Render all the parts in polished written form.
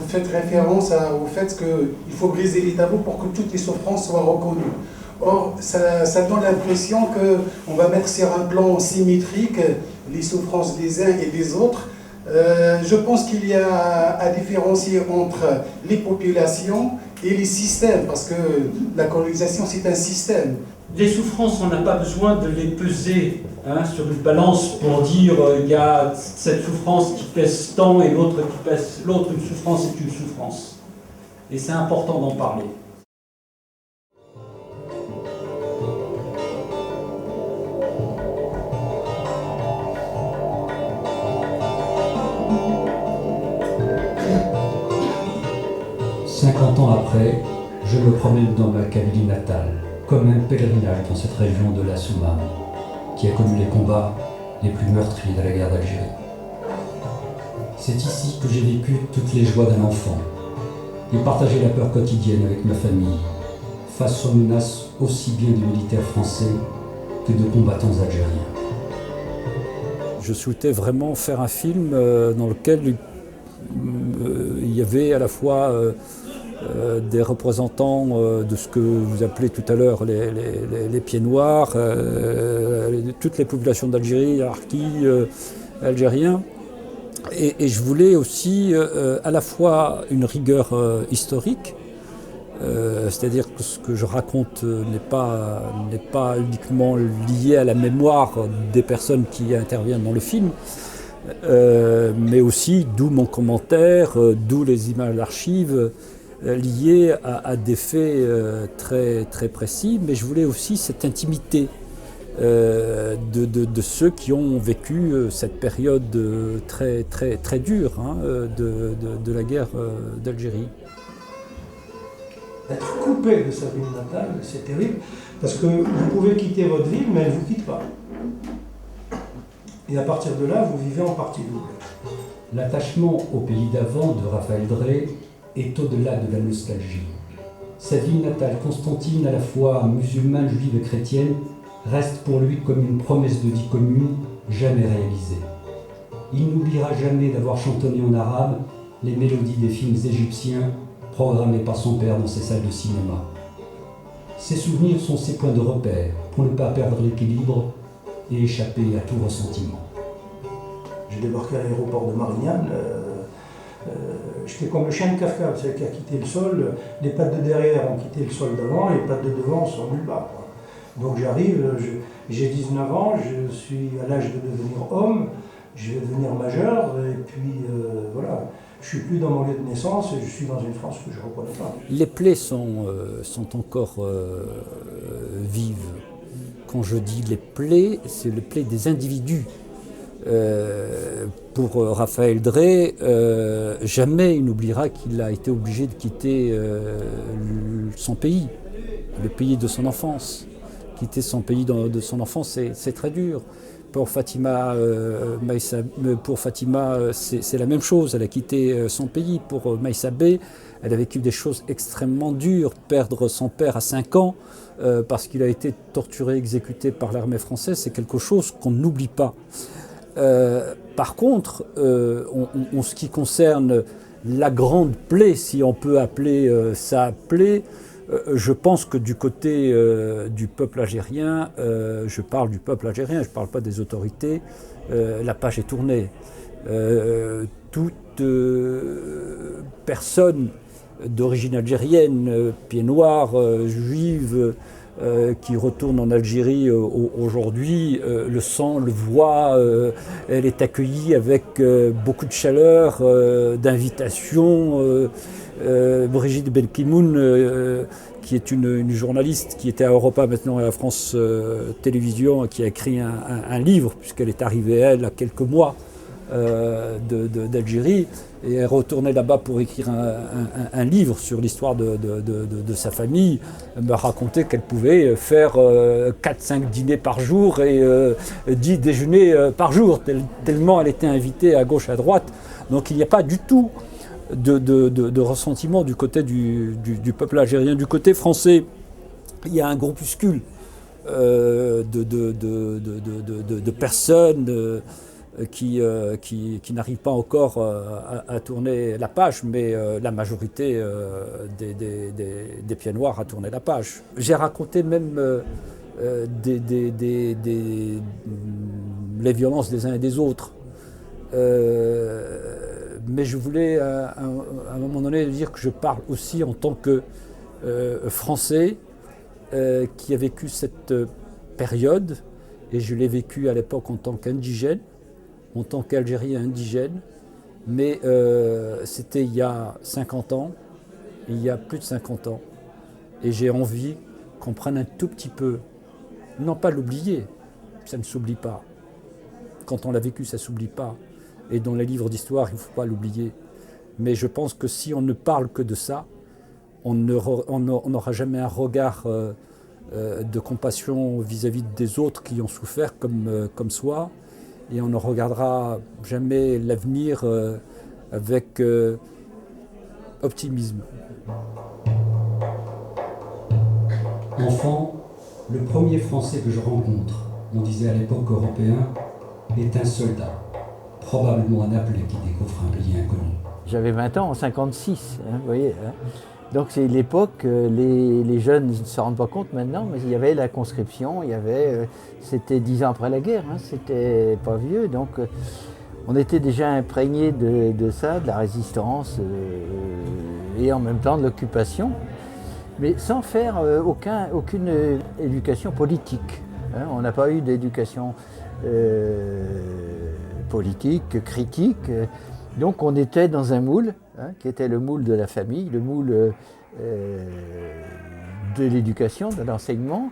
faites référence au fait qu'il faut briser les tabous pour que toutes les souffrances soient reconnues. Or, ça donne l'impression qu'on va mettre sur un plan symétrique les souffrances des uns et des autres. Je pense qu'il y a à différencier entre les populations et les systèmes, parce que la colonisation, c'est un système. Les souffrances, on n'a pas besoin de les peser sur une balance pour dire il y a cette souffrance qui pèse tant et l'autre qui pèse l'autre. Une souffrance est une souffrance. Et c'est important d'en parler. Ans après, je me promène dans ma Kabylie natale, comme un pèlerinage dans cette région de la Soumane, qui a connu les combats les plus meurtriers de la guerre d'Algérie. C'est ici que j'ai vécu toutes les joies d'un enfant, et partagé la peur quotidienne avec ma famille, face aux menaces aussi bien de militaires français que de combattants algériens. Je souhaitais vraiment faire un film dans lequel il y avait à la fois des représentants de ce que vous appelez tout à l'heure les pieds noirs, toutes les populations d'Algérie, harkis, algériens. Et je voulais aussi à la fois une rigueur historique, c'est-à-dire que ce que je raconte n'est pas uniquement lié à la mémoire des personnes qui interviennent dans le film, mais aussi, d'où mon commentaire, d'où les images d'archives, liées à des faits très, très précis, mais je voulais aussi cette intimité de ceux qui ont vécu cette période très, très, très dure de la guerre d'Algérie. Être coupé de sa ville natale, c'est terrible, parce que vous pouvez quitter votre ville, mais elle ne vous quitte pas. Et à partir de là, vous vivez en partie double. L'attachement au pays d'avant de Raphaël Drey est au-delà de la nostalgie. Sa ville natale, Constantine, à la fois musulmane, juive et chrétienne, reste pour lui comme une promesse de vie commune jamais réalisée. Il n'oubliera jamais d'avoir chantonné en arabe les mélodies des films égyptiens programmés par son père dans ses salles de cinéma. Ses souvenirs sont ses points de repère pour ne pas perdre l'équilibre et échapper à tout ressentiment. J'ai débarqué à l'aéroport de Marignane, j'étais comme le chien de Kafka, vous savez, qui a quitté le sol, les pattes de derrière ont quitté le sol d'avant, les pattes de devant sont nulle part. Donc j'arrive, j'ai 19 ans, je suis à l'âge de devenir homme, je vais devenir majeur, et puis voilà. Je ne suis plus dans mon lieu de naissance et je suis dans une France que je ne reconnais pas. Les plaies sont encore vives. Quand je dis les plaies, c'est les plaies des individus. Pour Raphaël Drey, jamais il n'oubliera qu'il a été obligé de quitter son pays, le pays de son enfance. Quitter son pays de son enfance, c'est très dur. Pour Fatima, c'est la même chose. Elle a quitté son pays. Pour Maïssa Bey, elle a vécu des choses extrêmement dures. Perdre son père à 5 ans parce qu'il a été torturé, exécuté par l'armée française, c'est quelque chose qu'on n'oublie pas. Par contre, en ce qui concerne la grande plaie, si on peut appeler ça plaie, je pense que du côté du peuple algérien, je parle du peuple algérien, je ne parle pas des autorités, la page est tournée. Toute personne d'origine algérienne, pieds noirs, juive, qui retourne en Algérie aujourd'hui, le sent, le voit, elle est accueillie avec beaucoup de chaleur, d'invitation. Brigitte Belkimoun, qui est une journaliste qui était à Europa, maintenant à la France Télévisions, qui a écrit un livre, puisqu'elle est arrivée, elle, à quelques mois d'Algérie, et elle retournait là-bas pour écrire un livre sur l'histoire de sa famille. Elle m'a raconté qu'elle pouvait faire 4-5 dîners par jour et 10 déjeuners par jour, tellement elle était invitée à gauche, à droite. Donc il n'y a pas du tout de ressentiment du côté du peuple algérien. Du côté français, il y a un groupuscule de personnes qui n'arrivent pas encore à tourner la page, mais la majorité des pieds noirs a tourné la page. J'ai raconté même les violences des uns et des autres. Mais je voulais à un moment donné dire que je parle aussi en tant que Français qui a vécu cette période, et je l'ai vécu à l'époque en tant qu'indigène, en tant qu'Algérien indigène, mais c'était il y a 50 ans, il y a plus de 50 ans, et j'ai envie qu'on prenne un tout petit peu, non pas l'oublier, ça ne s'oublie pas. Quand on l'a vécu, ça ne s'oublie pas. Et dans les livres d'histoire, il ne faut pas l'oublier. Mais je pense que si on ne parle que de ça, on n'aura jamais un regard de compassion vis-à-vis des autres qui ont souffert comme soi. Et on ne regardera jamais l'avenir avec optimisme. Enfant, le premier Français que je rencontre, on disait à l'époque européen, est un soldat, probablement un appelé qui découvre un pays inconnu. J'avais 20 ans en 56, vous voyez. Donc c'est l'époque, les jeunes ne se rendent pas compte maintenant, mais il y avait la conscription, c'était 10 ans après la guerre, c'était pas vieux, donc on était déjà imprégné de ça, de la résistance et en même temps de l'occupation, mais sans faire aucune éducation politique. On n'a pas eu d'éducation politique, critique. Donc on était dans un moule, qui était le moule de la famille, le moule de l'éducation, de l'enseignement,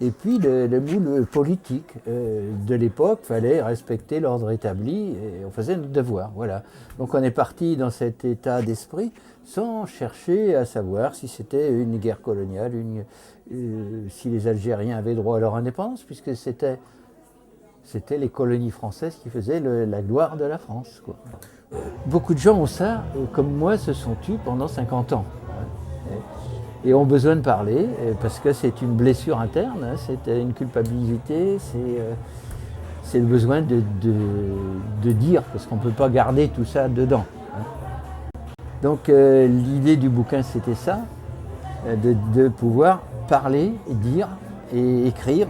et puis le moule politique. De l'époque, il fallait respecter l'ordre établi et on faisait notre devoir. Voilà. Donc on est parti dans cet état d'esprit sans chercher à savoir si c'était une guerre coloniale, si les Algériens avaient droit à leur indépendance, puisque c'était les colonies françaises qui faisaient la gloire de la France, quoi. Beaucoup de gens ont ça, comme moi, se sont tus pendant 50 ans. Et ont besoin de parler, parce que c'est une blessure interne, c'est une culpabilité, c'est le besoin de dire, parce qu'on ne peut pas garder tout ça dedans. Donc l'idée du bouquin, c'était ça, de pouvoir parler, dire, et écrire,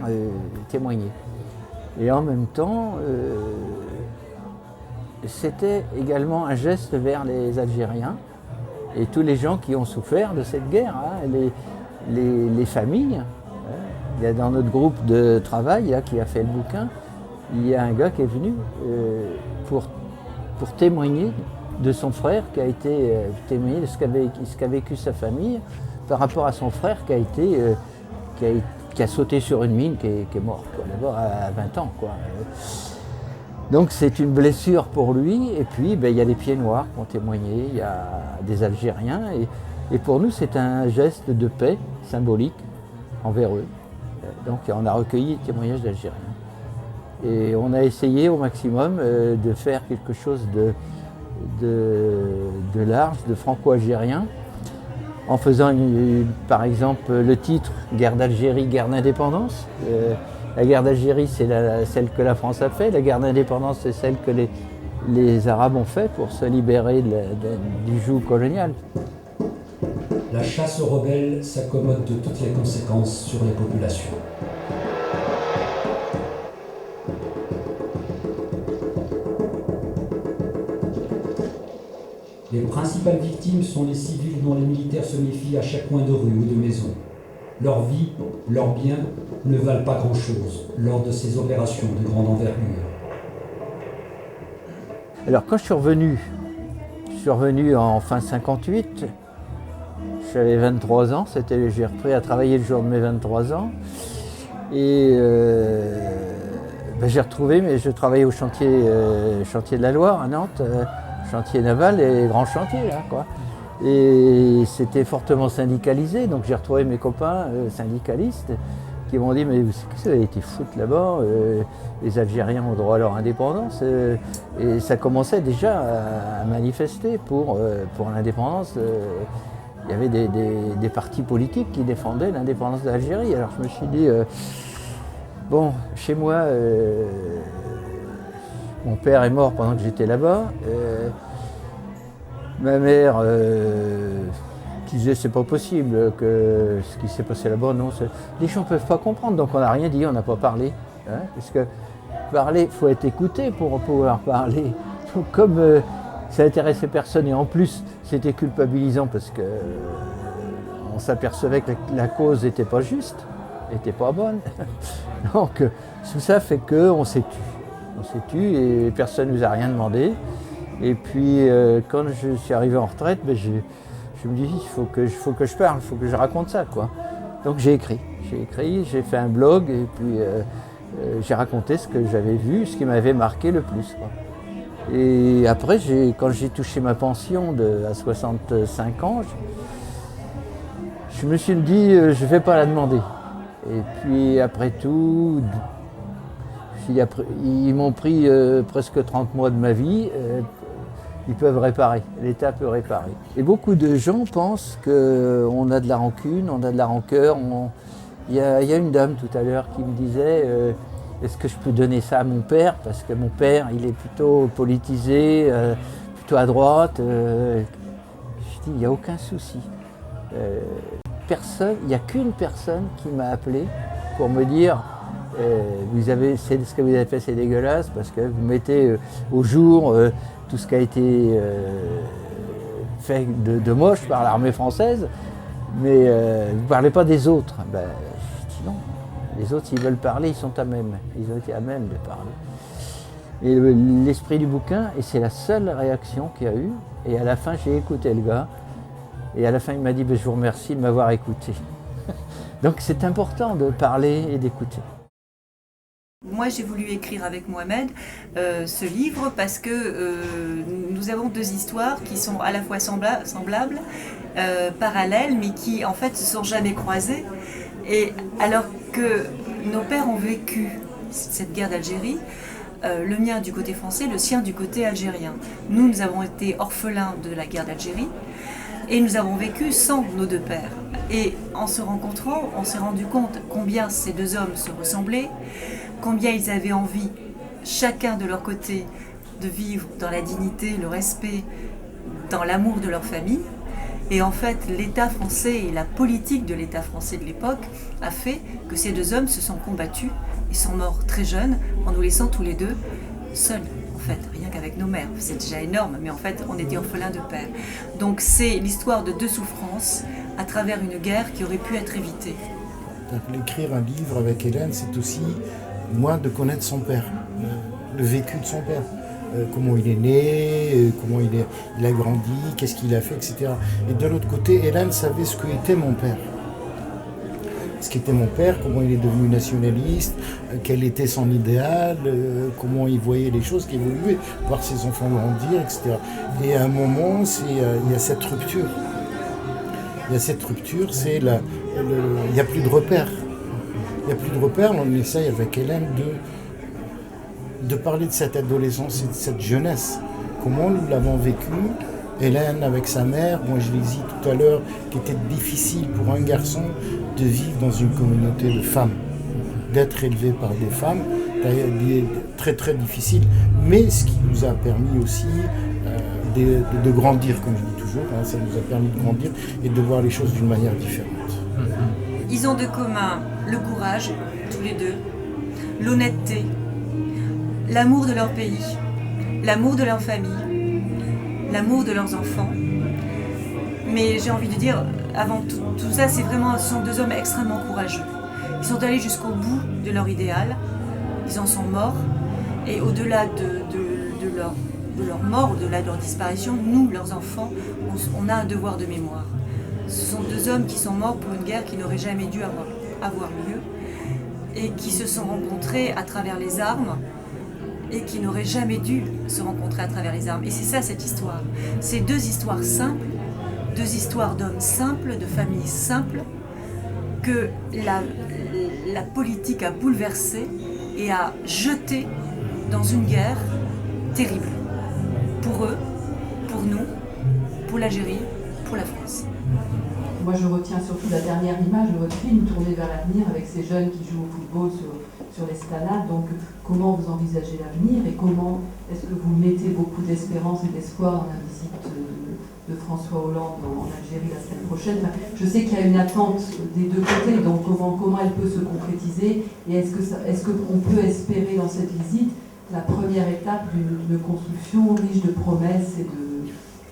témoigner. Et en même temps, c'était également un geste vers les Algériens et tous les gens qui ont souffert de cette guerre, les familles. Il y a dans notre groupe de travail qui a fait le bouquin, il y a un gars qui est venu pour témoigner de son frère, qui a été témoigné de ce qu'a vécu sa famille par rapport à son frère qui a sauté sur une mine, qui est mort, d'abord à 20 ans, quoi. Donc c'est une blessure pour lui, et puis il y a les pieds noirs qui ont témoigné, il y a des Algériens, et pour nous c'est un geste de paix symbolique envers eux. Donc on a recueilli les témoignages d'Algériens. Et on a essayé au maximum de faire quelque chose de large, de franco-algérien, en faisant par exemple le titre « Guerre d'Algérie, guerre d'indépendance ». La guerre d'Algérie, c'est celle que la France a fait. La guerre d'indépendance, c'est celle que les Arabes ont fait pour se libérer du joug colonial. La chasse aux rebelles s'accommode de toutes les conséquences sur les populations. Les principales victimes sont les civils dont les militaires se méfient à chaque coin de rue ou de maison. Leur vie, leurs biens ne valent pas grand-chose lors de ces opérations de grande envergure. Alors quand je suis revenu en fin 58, j'avais 23 ans, j'ai repris à travailler le jour de mes 23 ans. Et j'ai retrouvé, mais je travaillais au chantier de la Loire à Nantes, chantier naval et grand chantier là, quoi. Et c'était fortement syndicalisé, donc j'ai retrouvé mes copains syndicalistes qui m'ont dit « mais qu'est-ce que vous avez été foutre là-bas, les Algériens ont droit à leur indépendance ». Et ça commençait déjà à manifester pour l'indépendance. Il y avait des partis politiques qui défendaient l'indépendance d'Algérie. Alors je me suis dit, bon, chez moi, Mon père est mort pendant que j'étais là-bas. Ma mère disait c'est pas possible que ce qui s'est passé là-bas, non, les gens ne peuvent pas comprendre, donc on n'a rien dit, on n'a pas parlé. Hein, parce que parler, il faut être écouté pour pouvoir parler. Donc comme ça intéressait personne et en plus c'était culpabilisant parce que on s'apercevait que la cause n'était pas juste, n'était pas bonne. Donc tout ça fait qu'on s'est tu. On s'est tu et personne ne nous a rien demandé. Et puis quand je suis arrivé en retraite, ben, je me dis il faut que je parle, il faut que je raconte ça, quoi. Donc j'ai écrit, j'ai fait un blog et puis j'ai raconté ce que j'avais vu, ce qui m'avait marqué le plus, quoi. Et après, quand j'ai touché ma pension à 65 ans, je me suis dit je ne vais pas la demander. Et puis après tout, ils m'ont pris presque 30 mois de ma vie. Ils peuvent réparer, l'État peut réparer. Et beaucoup de gens pensent qu'on a de la rancune, on a de la rancœur. Il y a une dame tout à l'heure qui me disait est-ce que je peux donner ça à mon père? Parce que mon père, il est plutôt politisé, plutôt à droite. Je dis, il n'y a aucun souci. Personne, il n'y a qu'une personne qui m'a appelé pour me dire ce que vous avez fait, c'est dégueulasse, parce que vous mettez au jour tout ce qui a été fait de moche par l'armée française, mais vous ne parlez pas des autres. Ben, je dis non, les autres, s'ils veulent parler, ils ont été à même de parler. Et l'esprit du bouquin, et c'est la seule réaction qu'il y a eu, et à la fin, j'ai écouté le gars, et à la fin, il m'a dit je vous remercie de m'avoir écouté. Donc c'est important de parler et d'écouter. Moi, j'ai voulu écrire avec Mohamed ce livre parce que nous avons deux histoires qui sont à la fois semblables, parallèles, mais qui en fait se sont jamais croisées. Et alors que nos pères ont vécu cette guerre d'Algérie, le mien du côté français, le sien du côté algérien. Nous avons été orphelins de la guerre d'Algérie et nous avons vécu sans nos deux pères. Et en se rencontrant, on s'est rendu compte combien ces deux hommes se ressemblaient, combien ils avaient envie, chacun de leur côté, de vivre dans la dignité, le respect, dans l'amour de leur famille. Et en fait, l'État français et la politique de l'État français de l'époque a fait que ces deux hommes se sont combattus et sont morts très jeunes, en nous laissant tous les deux seuls, en fait, rien qu'avec nos mères. C'est déjà énorme, mais en fait, on était orphelins de père. Donc c'est l'histoire de deux souffrances à travers une guerre qui aurait pu être évitée. Donc, écrire un livre avec Hélène, c'est aussi, moi, de connaître son père, le vécu de son père. Comment il est né, comment il a grandi, qu'est-ce qu'il a fait, etc. Et de l'autre côté, Hélène savait ce qu'était mon père. Ce qu'était mon père, comment il est devenu nationaliste, quel était son idéal, comment il voyait les choses qui évoluaient, voir ses enfants grandir, etc. Et à un moment, il y a cette rupture. Il y a cette rupture, il n'y a plus de repères. Il n'y a plus de repères, on essaye avec Hélène de parler de cette adolescence et de cette jeunesse. Comment nous l'avons vécu, Hélène avec sa mère, moi je l'ai dit tout à l'heure, qui était difficile pour un garçon de vivre dans une communauté de femmes, d'être élevé par des femmes, très très difficile, mais ce qui nous a permis aussi de grandir, comme je dis toujours, hein, ça nous a permis de grandir et de voir les choses d'une manière différente. Ils ont de commun le courage, tous les deux, l'honnêteté, l'amour de leur pays, l'amour de leur famille, l'amour de leurs enfants. Mais j'ai envie de dire, avant tout ça, ce sont deux hommes extrêmement courageux. Ils sont allés jusqu'au bout de leur idéal, ils en sont morts, et au-delà de leur mort, au-delà de leur disparition, nous, leurs enfants, on a un devoir de mémoire. Ce sont deux hommes qui sont morts pour une guerre qui n'aurait jamais dû avoir lieu, et qui se sont rencontrés à travers les armes, et qui n'auraient jamais dû se rencontrer à travers les armes. Et c'est ça cette histoire. C'est deux histoires simples, deux histoires d'hommes simples, de familles simples, que la politique a bouleversé et a jeté dans une guerre terrible. Pour eux, pour nous, pour l'Algérie, pour la France. moi je retiens surtout la dernière image de votre film, Tourné vers l'avenir, avec ces jeunes qui jouent au football sur l'esplanade. Donc comment vous envisagez l'avenir et comment est-ce que vous mettez beaucoup d'espérance et d'espoir dans la visite de François Hollande en Algérie la semaine prochaine? Enfin, je sais qu'il y a une attente des deux côtés, donc comment elle peut se concrétiser et est-ce qu'on peut espérer dans cette visite la première étape d'une construction riche de promesses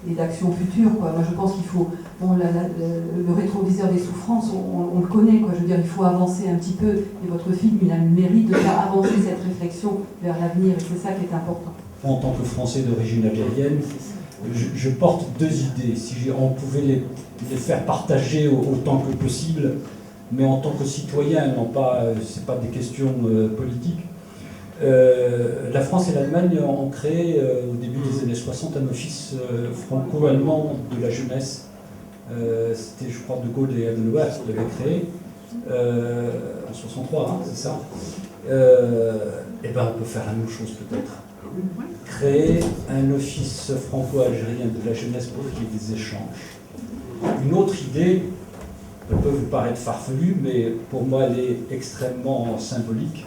et d'actions futures, quoi. Moi je pense qu'il faut, le rétroviseur des souffrances, on le connaît, quoi. Je veux dire, il faut avancer un petit peu, et votre film il a le mérite de faire avancer cette réflexion vers l'avenir, et c'est ça qui est important. En tant que Français d'origine algérienne, je porte deux idées. Si on pouvait les faire partager autant que possible, mais en tant que citoyen, non pas, c'est pas des questions politiques. La France et l'Allemagne ont créé au début des années 60 un office franco-allemand de la jeunesse. C'était, je crois, De Gaulle et Adenauer qui l'avaient créé en 63, hein, c'est ça. Et ben on peut faire la même chose peut-être. Créer un office franco-algérien de la jeunesse pour qu'il y ait des échanges. Une autre idée, elle peut vous paraître farfelue, mais pour moi elle est extrêmement symbolique.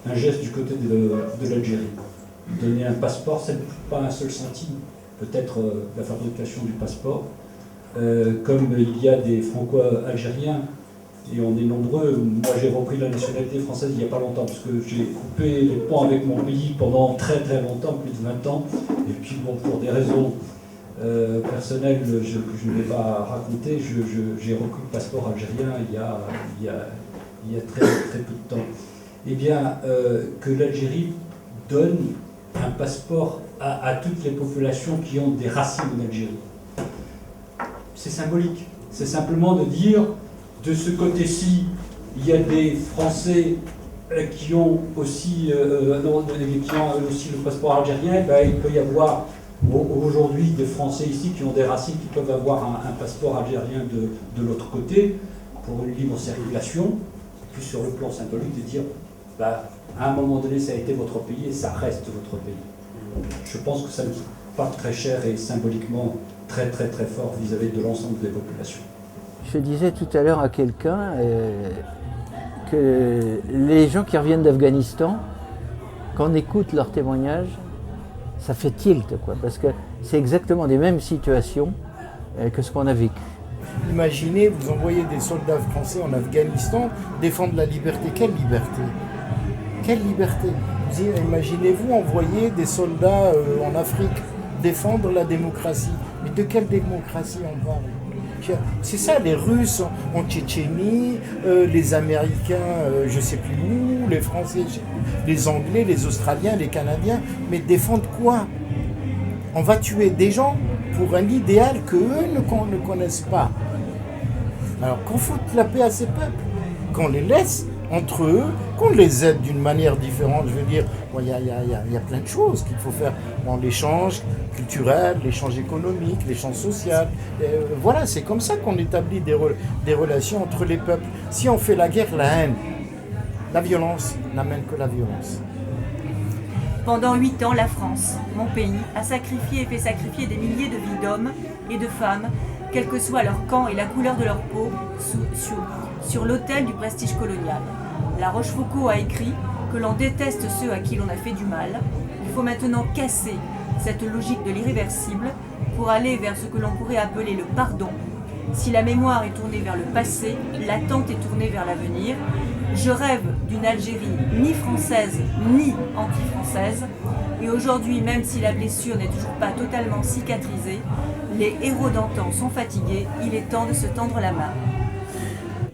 Un geste du côté de l'Algérie. Donner un passeport, ça ne coûte pas un seul centime, peut-être la fabrication du passeport. Comme il y a des franco-algériens, et on est nombreux, moi j'ai repris la nationalité française il n'y a pas longtemps, parce que j'ai coupé les ponts avec mon pays pendant très très longtemps, plus de 20 ans, et puis bon, pour des raisons personnelles que je ne vais pas raconter, j'ai repris le passeport algérien il y a très très peu de temps. Eh bien, que l'Algérie donne un passeport à toutes les populations qui ont des racines en Algérie. C'est symbolique. C'est simplement de dire, de ce côté-ci, il y a des Français qui ont aussi, le passeport algérien. Ben, il peut y avoir aujourd'hui des Français ici qui ont des racines qui peuvent avoir un passeport algérien de l'autre côté pour une libre circulation. Puis sur le plan symbolique de dire, bah, à un moment donné, ça a été votre pays et ça reste votre pays. Je pense que ça ne coûte pas très cher et symboliquement très très très fort vis-à-vis de l'ensemble des populations. Je disais tout à l'heure à quelqu'un que les gens qui reviennent d'Afghanistan, quand on écoute leurs témoignages, ça fait tilt, quoi, parce que c'est exactement les mêmes situations que ce qu'on a vécu. Imaginez, vous envoyez des soldats français en Afghanistan défendre la liberté. Quelle liberté? Quelle liberté? Imaginez-vous envoyer des soldats en Afrique défendre la démocratie. Mais de quelle démocratie on parle? C'est ça, les Russes en Tchétchénie, les Américains, je ne sais plus où, les Français, les Anglais, les Australiens, les Canadiens, mais défendre quoi? On va tuer des gens pour un idéal qu'eux ne connaissent pas. Alors qu'on foute la paix à ces peuples, qu'on les laisse entre eux, qu'on les aide d'une manière différente. Je veux dire, il y a plein de choses qu'il faut faire. Bon, l'échange culturel, l'échange économique, l'échange social. Voilà, c'est comme ça qu'on établit des relations entre les peuples. Si on fait la guerre, la haine, la violence n'amène que la violence. Pendant 8 ans, la France, mon pays, a sacrifié et fait sacrifier des milliers de vies d'hommes et de femmes, quel que soit leur camp et la couleur de leur peau, sur l'autel du prestige colonial. La Rochefoucauld a écrit que l'on déteste ceux à qui l'on a fait du mal. Il faut maintenant casser cette logique de l'irréversible pour aller vers ce que l'on pourrait appeler le pardon. Si la mémoire est tournée vers le passé, l'attente est tournée vers l'avenir. Je rêve d'une Algérie ni française ni anti-française. Et aujourd'hui, même si la blessure n'est toujours pas totalement cicatrisée, les héros d'antan sont fatigués, il est temps de se tendre la main.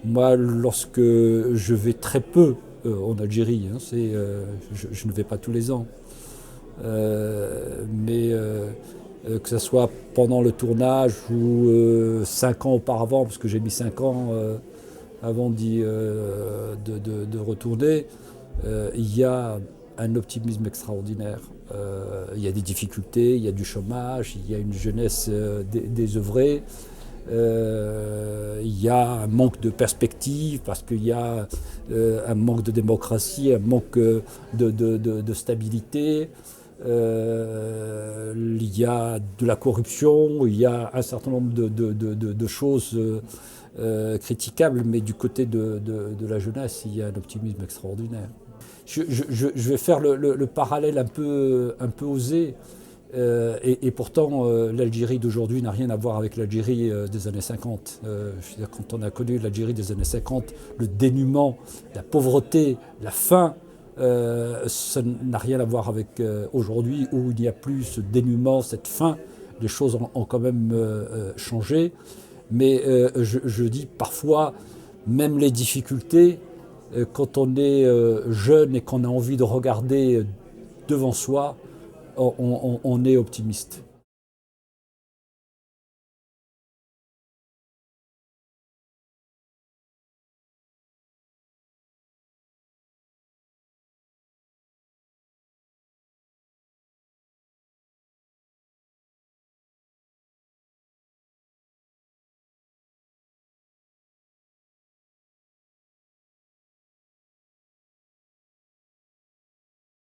Moi, lorsque je vais très peu en Algérie, hein, je ne vais pas tous les ans, mais que ce soit pendant le tournage ou 5 ans auparavant, parce que j'ai mis 5 ans avant de retourner, il y a un optimisme extraordinaire. Il y a des difficultés, il y a du chômage, il y a une jeunesse désœuvrée, il y a un manque de perspective parce qu'il y a un manque de démocratie, un manque de stabilité. Il y a de la corruption, il y a un certain nombre de choses critiquable, mais du côté de la jeunesse, il y a un optimisme extraordinaire. Je vais faire le parallèle un peu osé, et pourtant l'Algérie d'aujourd'hui n'a rien à voir avec l'Algérie des années 50. Je veux dire, quand on a connu l'Algérie des années 50, le dénuement, la pauvreté, la faim, ça n'a rien à voir avec aujourd'hui où il n'y a plus ce dénuement, cette faim. Les choses ont quand même changé. Mais je dis parfois, même les difficultés, quand on est jeune et qu'on a envie de regarder devant soi, on est optimiste.